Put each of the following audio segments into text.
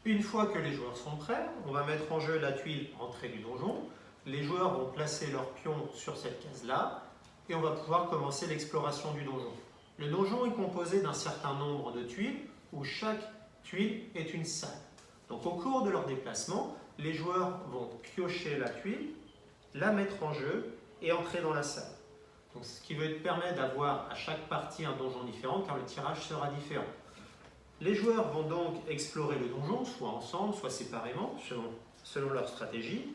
Une fois que les joueurs sont prêts, on va mettre en jeu la tuile entrée du donjon. Les joueurs vont placer leurs pions sur cette case-là et on va pouvoir commencer l'exploration du donjon. Le donjon est composé d'un certain nombre de tuiles où chaque tuile est une salle. Donc au cours de leur déplacement, les joueurs vont piocher la tuile, la mettre en jeu et entrer dans la salle. Donc, ce qui va permettre d'avoir à chaque partie un donjon différent car le tirage sera différent. Les joueurs vont donc explorer le donjon, soit ensemble, soit séparément, selon leur stratégie.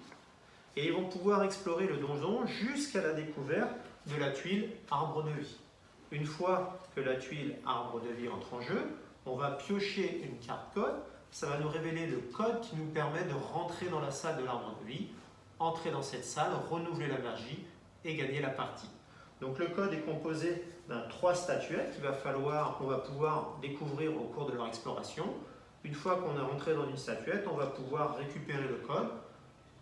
Et ils vont pouvoir explorer le donjon jusqu'à la découverte de la tuile arbre de vie. Une fois que la tuile arbre de vie entre en jeu, on va piocher une carte code. Ça va nous révéler le code qui nous permet de rentrer dans la salle de l'arbre de vie, entrer dans cette salle, renouveler la magie et gagner la partie. Donc le code est composé d'un 3 statuettes qu'on va pouvoir découvrir au cours de leur exploration. Une fois qu'on est rentré dans une statuette, on va pouvoir récupérer le code.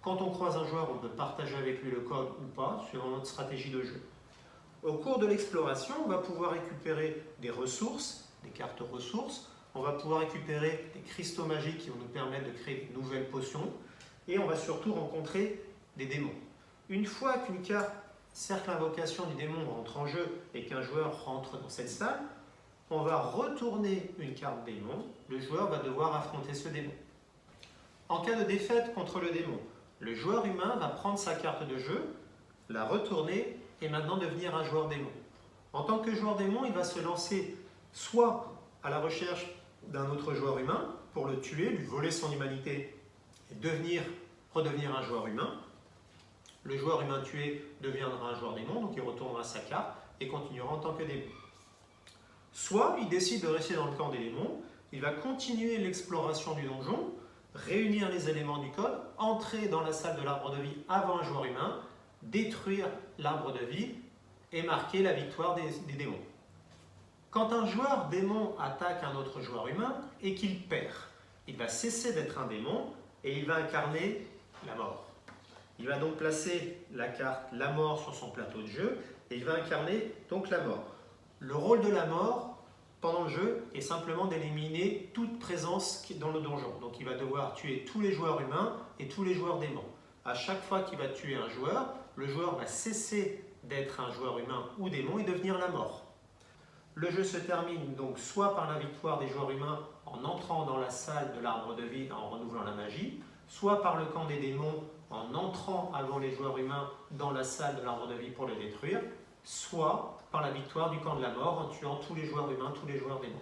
Quand on croise un joueur, on peut partager avec lui le code ou pas, selon notre stratégie de jeu. Au cours de l'exploration, on va pouvoir récupérer des ressources, des cartes ressources. On va pouvoir récupérer des cristaux magiques qui vont nous permettre de créer de nouvelles potions. Et on va surtout rencontrer des démons. Une fois qu'une carte cercle invocation du démon rentre en jeu et qu'un joueur rentre dans cette salle, on va retourner une carte démon. Le joueur va devoir affronter ce démon. En cas de défaite contre le démon, le joueur humain va prendre sa carte de jeu, la retourner et maintenant devenir un joueur démon. En tant que joueur démon, il va se lancer soit à la recherche d'un autre joueur humain pour le tuer, lui voler son humanité et redevenir un joueur humain. Le joueur humain tué deviendra un joueur démon, donc il retournera sa carte et continuera en tant que démon. Soit il décide de rester dans le camp des démons, il va continuer l'exploration du donjon, réunir les éléments du code, entrer dans la salle de l'arbre de vie avant un joueur humain, détruire l'arbre de vie et marquer la victoire des démons. Quand un joueur démon attaque un autre joueur humain et qu'il perd, il va cesser d'être un démon et il va incarner la mort. Il va donc placer la carte La Mort sur son plateau de jeu et il va incarner donc la mort. Le rôle de la mort pendant le jeu est simplement d'éliminer toute présence dans le donjon. Donc il va devoir tuer tous les joueurs humains et tous les joueurs démons. À chaque fois qu'il va tuer un joueur, le joueur va cesser d'être un joueur humain ou démon et devenir la mort. Le jeu se termine donc soit par la victoire des joueurs humains en entrant dans la salle de l'arbre de vie en renouvelant la magie, soit par le camp des démons en entrant avant les joueurs humains dans la salle de l'arbre de vie pour le détruire, soit par la victoire du camp de la mort en tuant tous les joueurs humains, tous les joueurs démons.